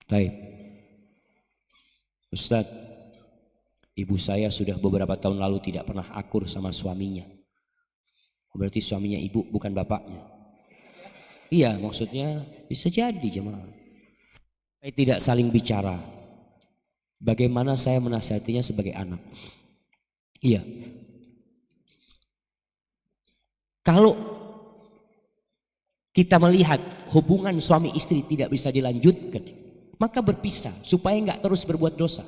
Baik. Ustadz, ibu saya sudah beberapa tahun lalu tidak pernah akur sama suaminya. Berarti suaminya ibu bukan bapaknya. Iya, maksudnya bisa jadi jemaah. Saya tidak saling bicara. Bagaimana saya menasihatinya sebagai anak? Iya. Kalau kita melihat hubungan suami istri tidak bisa dilanjutkan, maka berpisah supaya nggak terus berbuat dosa.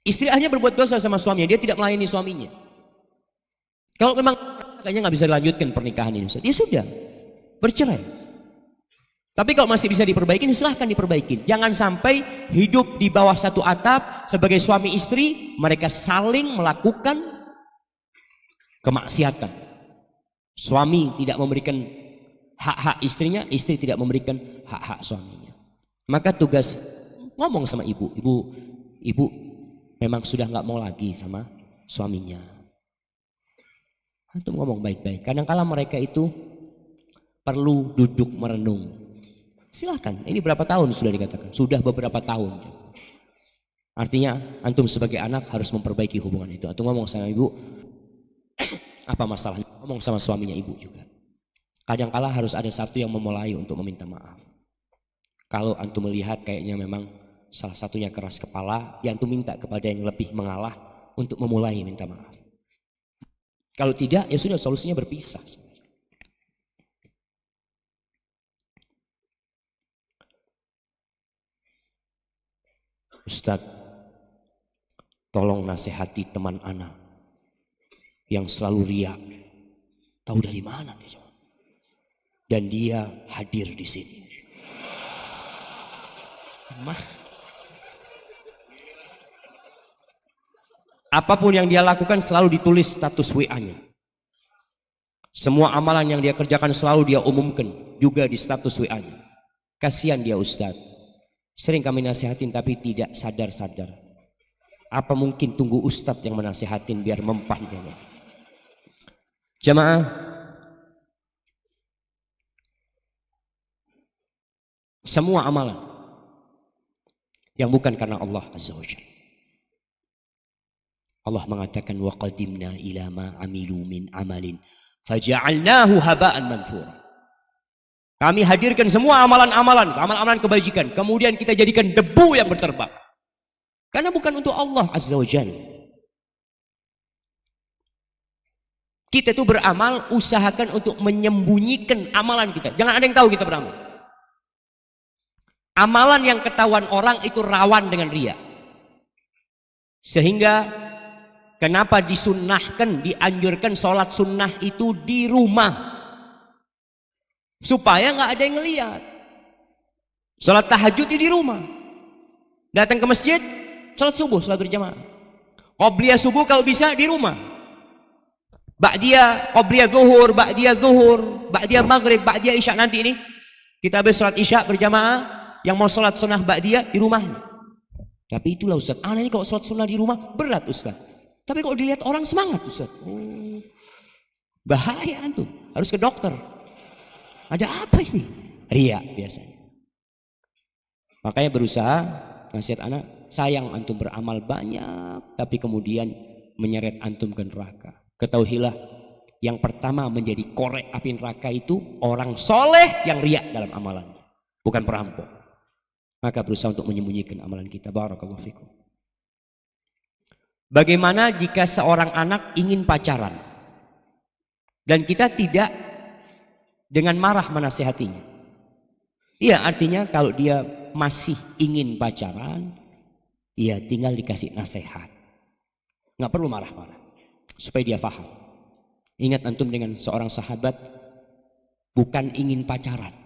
Istri hanya berbuat dosa sama suaminya, dia tidak melayani suaminya. Kalau memang kayaknya nggak bisa dilanjutkan pernikahan ini, ya sudah, bercerai. Tapi kalau masih bisa diperbaiki, silahkan diperbaiki. Jangan sampai hidup di bawah satu atap sebagai suami istri, mereka saling melakukan kemaksiatan. Suami tidak memberikan hak-hak istrinya, istri tidak memberikan hak-hak suaminya. Maka tugas ngomong sama ibu, ibu memang sudah nggak mau lagi sama suaminya. Antum ngomong baik-baik. Kadang-kala mereka itu perlu duduk merenung. Silahkan, ini berapa tahun sudah dikatakan? Sudah beberapa tahun. Artinya antum sebagai anak harus memperbaiki hubungan itu. Antum ngomong sama ibu, apa masalahnya? Ngomong sama suaminya ibu juga. Kadang-kala harus ada satu yang memulai untuk meminta maaf. Kalau antum melihat kayaknya memang salah satunya keras kepala, ya antum minta kepada yang lebih mengalah untuk memulai minta maaf. Kalau tidak, ya sudah, solusinya berpisah. Ustadz, tolong nasihati teman anak yang selalu riak. Tahu dari mana dia? Dan dia hadir di sini. Apapun yang dia lakukan selalu ditulis status WA-nya. Semua amalan yang dia kerjakan selalu dia umumkan juga di status WA-nya. Kasihan dia Ustadz. Sering kami nasihatin tapi tidak sadar-sadar. Apa mungkin tunggu Ustadz yang menasihatin biar mempan dia? Jamaah, semua amalan yang bukan karena Allah Azza wa Jalla. Allah mengatakan wa qadimna ila ma amilu min amalin faja'alnahu haba'an manthura. Kami hadirkan semua amalan-amalan kebajikan, kemudian kita jadikan debu yang berterbang. Karena bukan untuk Allah Azza wa Jalla. Kita itu beramal, usahakan untuk menyembunyikan amalan kita. Jangan ada yang tahu kita beramal. Amalan yang ketahuan orang itu rawan dengan riya. Sehingga kenapa disunnahkan, dianjurkan sholat sunnah itu di rumah. Supaya nggak ada yang ngelihat. Sholat tahajud di rumah. Datang ke masjid, sholat subuh, sholat berjamaah. Qobliyah subuh kalau bisa di rumah. Ba'diyah, qobliyah zuhur, ba'diyah maghrib, ba'diyah isya. Nanti ini kita habis sholat isya berjamaah. Yang mau sholat sunnah ba'diyah di rumahnya. Tapi itulah Ustaz, ini kalau sholat sunnah di rumah berat Ustaz. Tapi kalau dilihat orang semangat Ustaz. Bahaya antum, harus ke dokter. Ada apa ini? Ria biasanya. Makanya berusaha nasihat anak, sayang antum beramal banyak tapi kemudian menyeret antum ke neraka. Ketahuilah, yang pertama menjadi korek api neraka itu orang soleh yang ria dalam amalannya, bukan perampok. Maka berusaha untuk menyembunyikan amalan kita. Barakallahu fikum. Bagaimana jika seorang anak ingin pacaran dan kita tidak dengan marah menasihatinya? Iya, artinya kalau dia masih ingin pacaran, ya tinggal dikasih nasihat. Nggak perlu marah-marah supaya dia paham. Ingat antum dengan seorang sahabat bukan ingin pacaran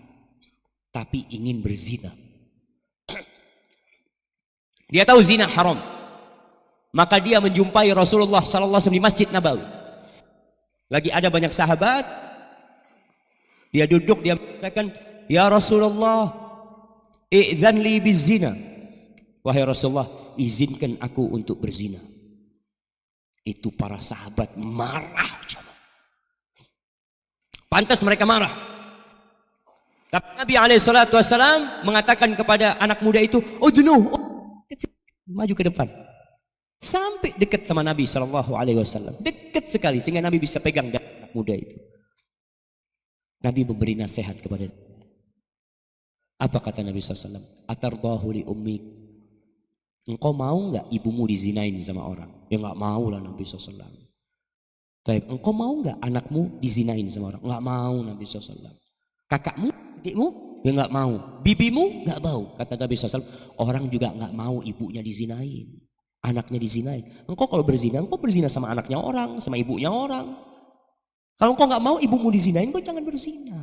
tapi ingin berzina. Dia tahu zina haram. Maka dia menjumpai Rasulullah SAW di Masjid Nabawi. Lagi ada banyak sahabat. Dia duduk, dia mengatakan, "Ya Rasulullah, i'dzan li bizina." Wahai Rasulullah, izinkan aku untuk berzina. Itu para sahabat marah. Pantas mereka marah. Tapi Nabi SAW mengatakan kepada anak muda itu, oh no, maju ke depan. Sampai dekat sama Nabi SAW, dekat sekali sehingga Nabi bisa pegang anak muda itu. Nabi memberi nasihat kepada dia. Apa kata Nabi SAW? Atardahu li ummik. Engkau mau nggak ibumu dizinain sama orang? Ya nggak mau lah Nabi SAW. Tapi engkau mau nggak anakmu dizinain sama orang? Nggak mau Nabi SAW. Kakakmu, adikmu, ya nggak mau. Bibimu nggak mau. Kata Nabi SAW, orang juga nggak mau ibunya dizinain, anaknya dizinain. Engkau kalau berzina, engkau berzina sama anaknya orang, sama ibunya orang. Kalau engkau nggak mau ibumu dizinain, engkau jangan berzina.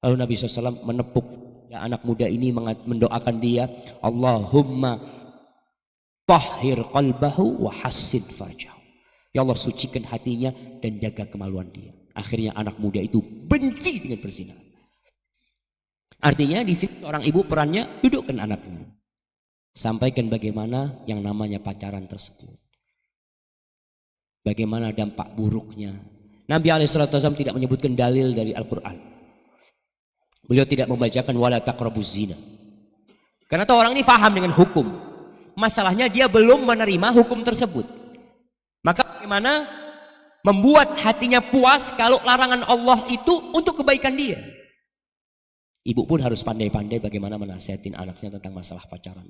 Lalu Nabi SAW menepuk ya, anak muda ini, mendoakan dia, Allahumma tahhir qalbahu wa hassin farjahu. Ya Allah, sucikan hatinya dan jaga kemaluan dia. Akhirnya anak muda itu benci dengan perzinahan. Artinya di sini seorang ibu perannya dudukkan anaknya. Sampaikan bagaimana yang namanya pacaran tersebut. Bagaimana dampak buruknya. Nabi SAW tidak menyebutkan dalil dari Al-Quran. Beliau tidak membacakan wala taqrabuz zina. Karena orang ini faham dengan hukum. Masalahnya dia belum menerima hukum tersebut. Maka bagaimana membuat hatinya puas kalau larangan Allah itu untuk kebaikan dia. Ibu pun harus pandai-pandai bagaimana menasihatin anaknya tentang masalah pacaran.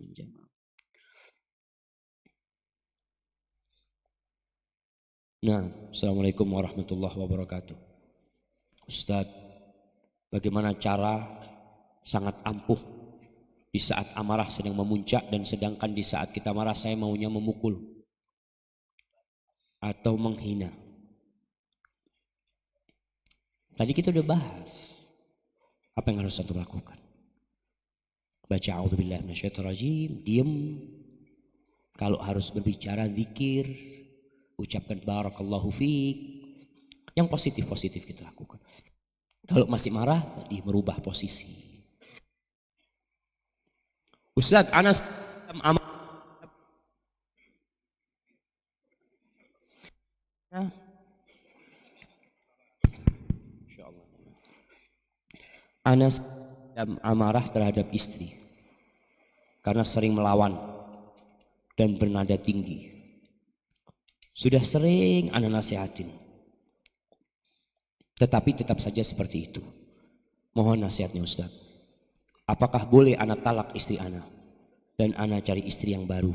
Nah, Assalamualaikum warahmatullahi wabarakatuh. Ustadz, bagaimana cara sangat ampuh di saat amarah sedang memuncak, dan sedangkan di saat kita marah saya maunya memukul atau menghina. Tadi kita udah bahas apa yang harus antum lakukan. Baca a'udzubillahi minasyaitonirrajim, diam. Kalau harus berbicara, zikir, ucapkan barakallahu fiik. Yang positif-positif kita lakukan. Kalau masih marah, tadi merubah posisi. Ustaz, Anas Anas amarah terhadap istri karena sering melawan dan bernada tinggi. Sudah sering ana nasihatin, tetapi tetap saja seperti itu. Mohon nasihatnya Ustaz. Apakah boleh ana talak istri ana dan ana cari istri yang baru?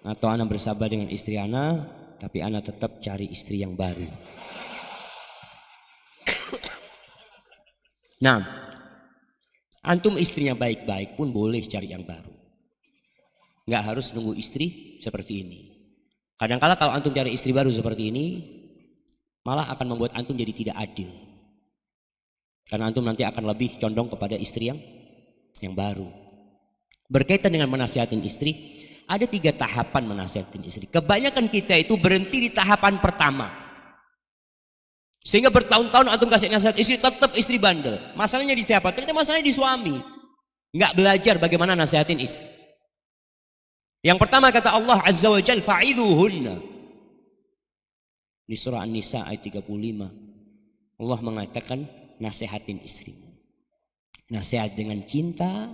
Atau ana bersabar dengan istri ana tapi ana tetap cari istri yang baru? Nah, antum istrinya baik-baik pun boleh cari yang baru. Nggak harus nunggu istri seperti ini. Kadang-kala kalau antum cari istri baru seperti ini, malah akan membuat antum jadi tidak adil. Karena antum nanti akan lebih condong kepada istri yang baru. Berkaitan dengan menasihatin istri, ada 3 tahapan menasihatin istri. Kebanyakan kita itu berhenti di tahapan pertama. Sehingga bertahun-tahun antum kasih nasihat istri, tetap istri bandel. Masalahnya di siapa? Ternyata masalahnya di suami. Nggak belajar bagaimana nasihatin istri. Yang pertama kata Allah Azza wa Jalla, fa'idhuhunna. Di surah An-Nisa ayat 35. Allah mengatakan nasihatin istri. Nasihat dengan cinta.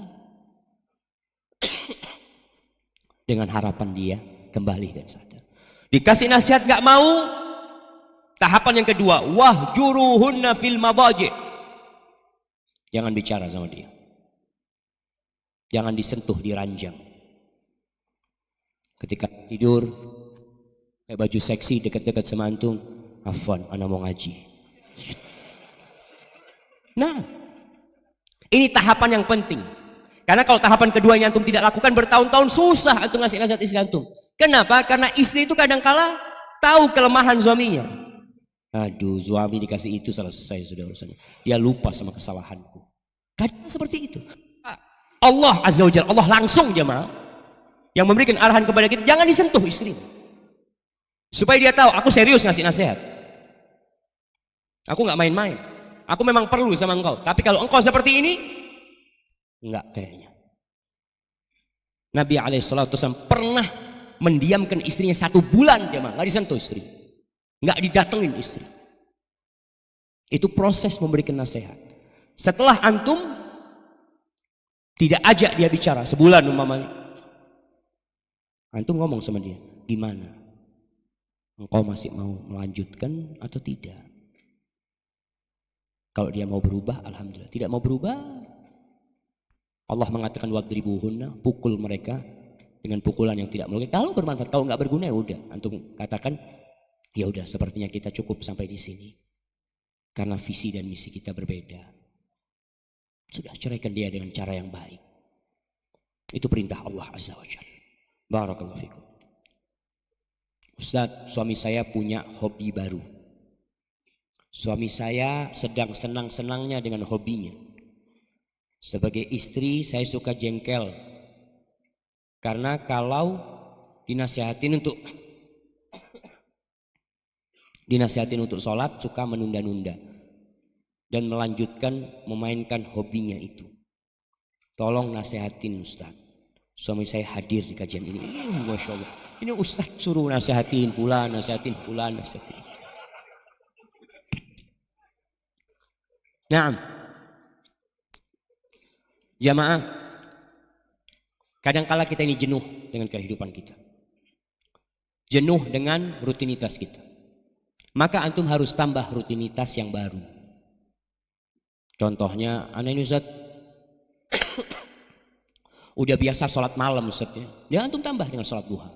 Dengan harapan dia kembali dan sadar. Dikasih nasihat nggak mau. Tahapan yang kedua, wahjuruhunna fil madaji'. Jangan bicara sama dia. Jangan disentuh di ranjang. Ketika tidur, kayak baju seksi dekat-dekat sama antum, afwan, ana mau ngaji. Nah, ini tahapan yang penting. Karena kalau tahapan keduanya antum tidak lakukan, bertahun-tahun susah antum ngasih nasihat istri antum. Kenapa? Karena istri itu kadang-kala tahu kelemahan suaminya. Aduh, suami dikasih itu selesai sudah urusannya. Dia lupa sama kesalahanku. Kadang seperti itu. Allah Azza wa Jalla, Allah langsung jemaah yang memberikan arahan kepada kita, jangan disentuh istri. Supaya dia tahu, aku serius ngasih nasihat. Aku nggak main-main. Aku memang perlu sama engkau. Tapi kalau engkau seperti ini, enggak kayaknya. Nabi SAW pernah mendiamkan istrinya 1 bulan jemaah, nggak disentuh istri. Nggak didatengin istri. Itu proses memberikan nasihat. Setelah antum tidak ajak dia bicara sebulan umpamanya, antum ngomong sama dia, gimana? Engkau masih mau melanjutkan atau tidak? Kalau dia mau berubah, alhamdulillah. Tidak mau berubah, Allah mengatakan wadribuhunna, pukul mereka dengan pukulan yang tidak melukai. Kalau bermanfaat, kalau nggak berguna ya udah. Antum katakan, ya udah sepertinya kita cukup sampai di sini. Karena visi dan misi kita berbeda. Sudah, ceraikan dia dengan cara yang baik. Itu perintah Allah Azza wa Jalla. Barakallahu fikum. Ustaz, suami saya punya hobi baru. Suami saya sedang senang-senangnya dengan hobinya. Sebagai istri saya suka jengkel. Karena kalau dinasihatin untuk sholat suka menunda-nunda. Dan melanjutkan memainkan hobinya itu. Tolong nasihatin Ustaz. Suami saya hadir di kajian ini. Masya Allah. Ini Ustaz suruh nasihatin fulan, nasihatin fulan, nasihatin. Nah, jamaah, kadangkala kita ini jenuh dengan kehidupan kita. Jenuh dengan rutinitas kita. Maka antum harus tambah rutinitas yang baru. Contohnya, anak ini Ustaz, udah biasa sholat malam Ustaz ya. Ya antum tambah dengan sholat duha.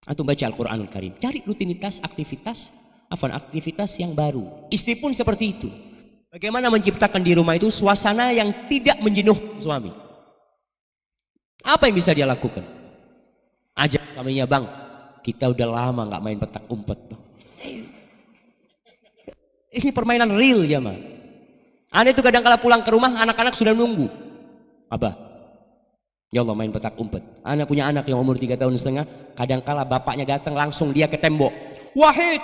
Antum baca Al-Quranul Karim. Cari rutinitas, aktivitas yang baru. Istri pun seperti itu. Bagaimana menciptakan di rumah itu suasana yang tidak menjenuh suami. Apa yang bisa dia lakukan? Ajak suaminya, bang, kita udah lama gak main petak umpet bang. Ini permainan real ya mah. Anda itu kadang-kala pulang ke rumah, anak-anak sudah nunggu. Abah, ya Allah main petak umpet. Anda punya anak yang umur 3 tahun setengah, kadang-kala bapaknya datang langsung dia ke tembok. Wahid,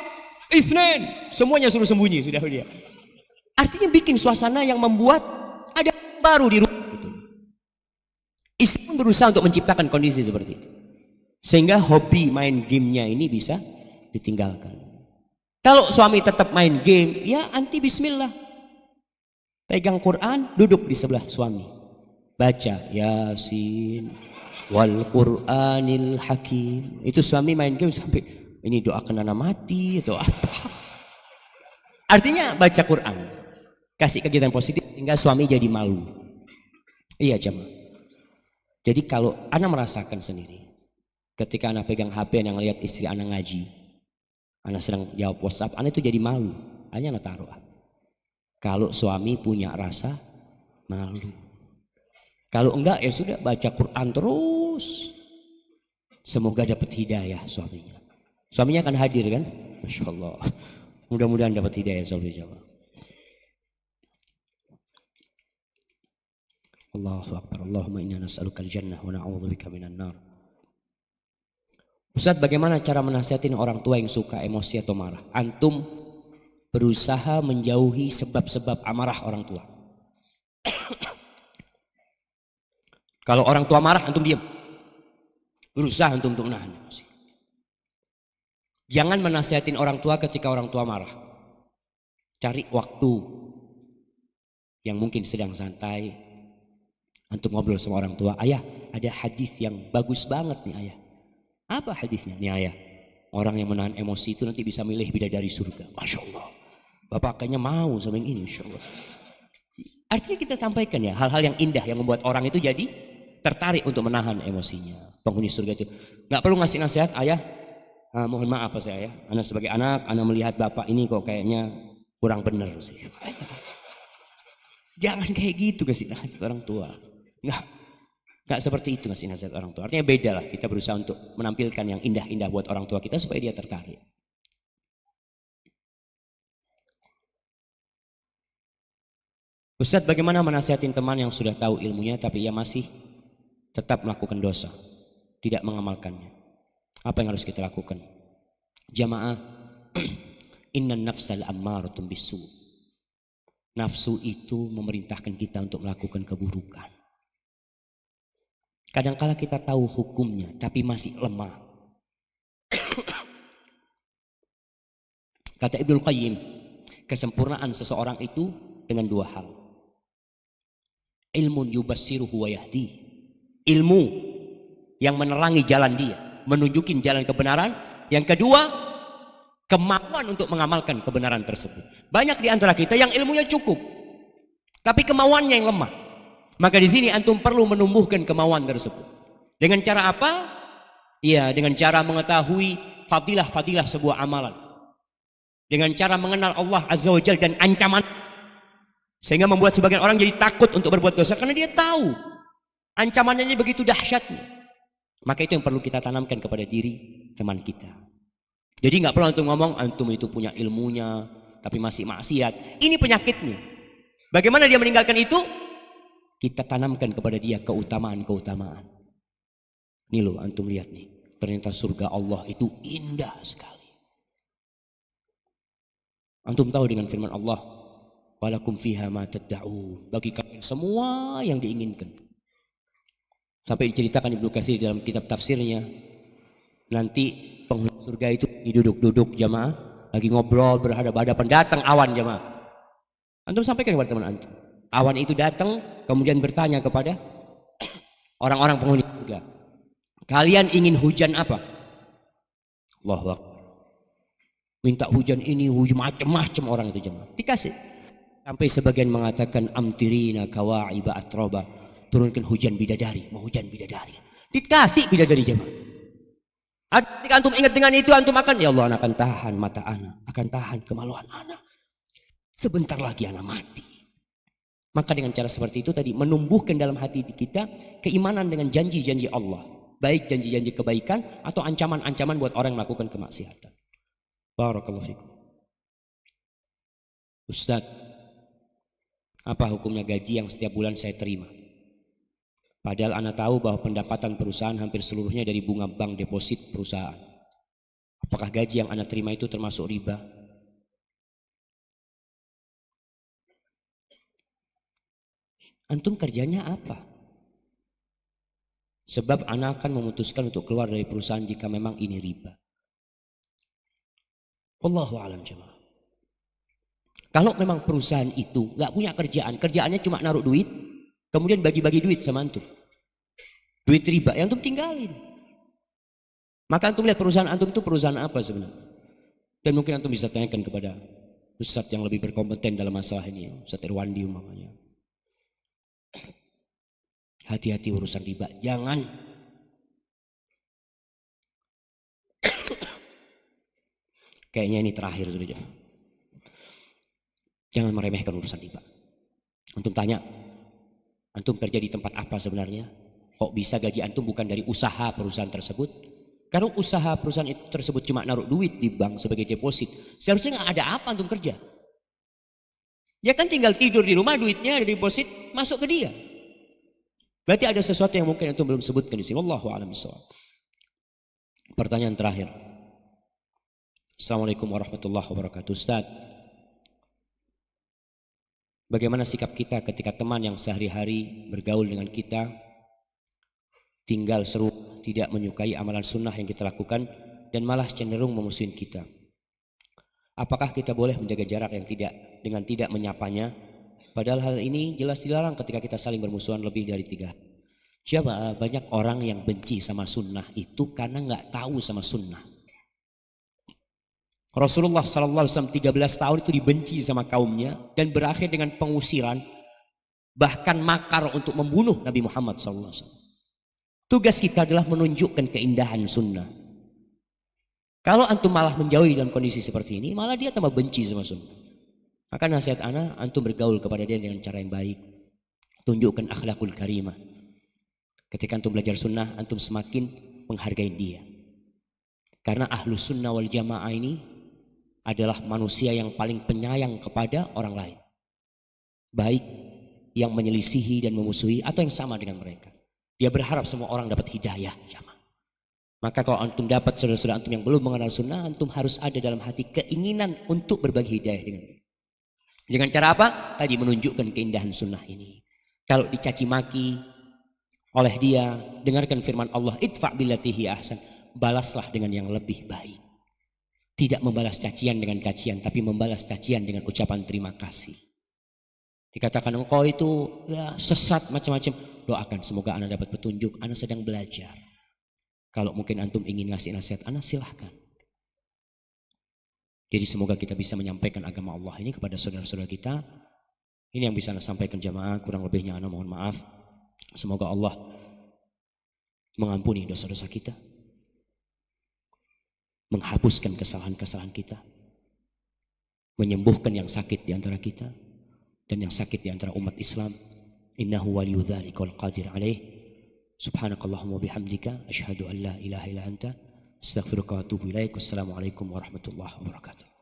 Itsnain, semuanya suruh sembunyi sudah dia. Artinya bikin suasana yang membuat ada baru di rumah. Istri pun berusaha untuk menciptakan kondisi seperti itu. Sehingga hobi main gamenya ini bisa ditinggalkan. Kalau suami tetap main game, ya anti bismillah. Pegang Quran, duduk di sebelah suami. Baca Yasin wal Qur'anil Hakim. Itu suami main game sampai ini doakan anak mati atau apa. Artinya baca Quran. Kasih kegiatan positif hingga suami jadi malu. Iya jemaah. Jadi kalau anak merasakan sendiri. Ketika anak pegang HP yang lihat istri anak ngaji. Anak sedang jawab WhatsApp, anak itu jadi malu. Hanya anak taruh. Kalau suami punya rasa malu. Kalau enggak ya sudah baca Quran terus. Semoga dapat hidayah suaminya. Suaminya akan hadir kan? Masya Allah. Mudah-mudahan dapat hidayah suaminya. Allahu Akbar. Allahumma inna nas'alukal jannah wa na'udzubika minan nar. Ustaz, bagaimana cara menasihatin orang tua yang suka emosi atau marah? Antum berusaha menjauhi sebab-sebab amarah orang tua. Kalau orang tua marah, antum diam. Berusaha antum untuk menahan emosi. Jangan menasihatin orang tua ketika orang tua marah. Cari waktu yang mungkin sedang santai. Antum ngobrol sama orang tua. Ayah, ada hadis yang bagus banget nih ayah. Apa hadisnya? Nih ayah, orang yang menahan emosi itu nanti bisa milih bidadari surga. Masya Allah. Bapak kayaknya mau sama yang ini. Masya Allah. Artinya kita sampaikan ya hal-hal yang indah yang membuat orang itu jadi tertarik untuk menahan emosinya. Penghuni surga itu nggak perlu ngasih nasihat, ayah. Mohon maaf saya ya. Anak sebagai anak, anak melihat bapak ini kok kayaknya kurang benar sih. Jangan kayak gitu kasih nasihat orang tua. Nggak seperti itu ngasih nasihat orang tua. Artinya beda lah. Kita berusaha untuk menampilkan yang indah-indah buat orang tua kita supaya dia tertarik. Ustadz, bagaimana menasihatin teman yang sudah tahu ilmunya tapi ia masih tetap melakukan dosa, tidak mengamalkannya? Apa yang harus kita lakukan? Jamaah, innan nafsal ammaratun bisu. Nafsu itu memerintahkan kita untuk melakukan keburukan. Kadangkala kita tahu hukumnya tapi masih lemah. Kata Ibnul Qayyim, kesempurnaan seseorang itu dengan dua hal. Ilmun yubassiruhu wa yahdi. Ilmu yang menerangi jalan dia, menunjukin jalan kebenaran. Yang kedua, kemampuan untuk mengamalkan kebenaran tersebut. Banyak di antara kita yang ilmunya cukup, tapi kemauannya yang lemah. Maka di sini antum perlu menumbuhkan kemauan tersebut. Dengan cara apa? Ya, dengan cara mengetahui fadilah-fadilah sebuah amalan. Dengan cara mengenal Allah Azza wa Jalla dan ancaman. Sehingga membuat sebagian orang jadi takut untuk berbuat dosa karena dia tahu ancamannya ini begitu dahsyatnya. Maka itu yang perlu kita tanamkan kepada diri teman kita. Jadi nggak perlu antum ngomong antum itu punya ilmunya tapi masih maksiat. Ini penyakitnya. Bagaimana dia meninggalkan itu? Kita tanamkan kepada dia keutamaan-keutamaan. Nih loh antum lihat nih. Ternyata surga Allah itu indah sekali. Antum tahu dengan firman Allah, walakum fiha ma tad'un. Bagi kalian semua yang diinginkan. Sampai diceritakan Ibnu Katsir dalam kitab tafsirnya. Nanti penghuni surga itu duduk-duduk jamaah, lagi ngobrol berhadapan-hadapan, datang awan jamaah. Antum sampaikan kepada teman antum. Awan itu datang kemudian bertanya kepada orang-orang penghuni surga. Kalian ingin hujan apa? Allahu Akbar. Minta hujan ini, hujan macam-macam orang itu jemaah. Dikasih. Sampai sebagian mengatakan amtirina kawa'iba atroba. Turunkan hujan bidadari, mau hujan bidadari. Dikasih bidadari jemaah. Ketika antum ingat dengan itu, antum akan, ya Allah, anak akan tahan mata anak, akan tahan kemaluan anak. Sebentar lagi anak mati. Maka dengan cara seperti itu tadi menumbuhkan dalam hati kita keimanan dengan janji-janji Allah. Baik janji-janji kebaikan atau ancaman-ancaman buat orang yang melakukan kemaksiatan. Barakallahu fikum. Ustaz, apa hukumnya gaji yang setiap bulan saya terima? Padahal ana tahu bahwa pendapatan perusahaan hampir seluruhnya dari bunga bank deposit perusahaan. Apakah gaji yang ana terima itu termasuk riba? Antum kerjanya apa? Sebab ana akan memutuskan untuk keluar dari perusahaan jika memang ini riba. Wallahu a'lam jemaah. Kalau memang perusahaan itu nggak punya kerjaan, kerjaannya cuma naruh duit, kemudian bagi-bagi duit sama antum, duit riba yang antum tinggalin. Maka antum lihat perusahaan antum itu perusahaan apa sebenarnya. Dan mungkin antum bisa tanyakan kepada ustadz yang lebih berkompeten dalam masalah ini, Ustadz Irwandi umpamanya. Hati-hati urusan riba, jangan. Kayaknya ini terakhir sudah. Jangan meremehkan urusan riba. Antum tanya, antum kerja di tempat apa sebenarnya? Kok bisa gaji antum bukan dari usaha perusahaan tersebut? Karena usaha perusahaan itu tersebut cuma naruh duit di bank sebagai deposit. Seharusnya nggak ada apa antum kerja. Ya kan tinggal tidur di rumah, duitnya ada deposit masuk ke dia. Berarti ada sesuatu yang mungkin antum belum sebutkan di sini. Wallahu a'lam bishawab. Pertanyaan terakhir. Assalamualaikum warahmatullahi wabarakatuh. Ustaz, bagaimana sikap kita ketika teman yang sehari-hari bergaul dengan kita tinggal seru, tidak menyukai amalan sunnah yang kita lakukan dan malah cenderung memusuhin kita? Apakah kita boleh menjaga jarak yang dengan tidak menyapanya? Padahal hal ini jelas dilarang ketika kita saling bermusuhan lebih dari 3 hari. Siapa banyak orang yang benci sama sunnah itu karena nggak tahu sama sunnah. Rasulullah SAW 13 tahun itu dibenci sama kaumnya dan berakhir dengan pengusiran, bahkan makar untuk membunuh Nabi Muhammad SAW. Tugas kita adalah menunjukkan keindahan sunnah. Kalau antum malah menjauhi dalam kondisi seperti ini, malah dia tambah benci sama sunnah. Maka nasihat ana, antum bergaul kepada dia dengan cara yang baik. Tunjukkan akhlakul karimah. Ketika antum belajar sunnah, antum semakin menghargai dia. Karena ahlus sunnah wal jamaah ini adalah manusia yang paling penyayang kepada orang lain. Baik yang menyelisihi dan memusuhi atau yang sama dengan mereka. Dia berharap semua orang dapat hidayah. Maka kalau antum dapat saudara-saudara antum yang belum mengenal sunnah, antum harus ada dalam hati keinginan untuk berbagi hidayah dengan dia. Dengan cara apa? Tadi menunjukkan keindahan sunnah ini. Kalau dicaci maki oleh dia, dengarkan firman Allah, idfa' billatihi ahsan, balaslah dengan yang lebih baik. Tidak membalas cacian dengan cacian, tapi membalas cacian dengan ucapan terima kasih. Dikatakan engkau itu ya sesat macam-macam. Doakan semoga anak dapat petunjuk, anak sedang belajar. Kalau mungkin antum ingin ngasih nasihat anak, silahkan. Jadi semoga kita bisa menyampaikan agama Allah ini kepada saudara-saudara kita. Ini yang bisa anak sampaikan jamaah, kurang lebihnya anak mohon maaf. Semoga Allah mengampuni dosa-dosa kita, menghapuskan kesalahan-kesalahan kita, menyembuhkan yang sakit di antara kita dan yang sakit di antara umat Islam. Innahu waliyyu dzalika wal qadir alaih. Subhanakallahumma bihamdika asyhadu an la ilaha illa anta astaghfiruka wa atubu ilaik. Wassalamualaikum warahmatullahi wabarakatuh.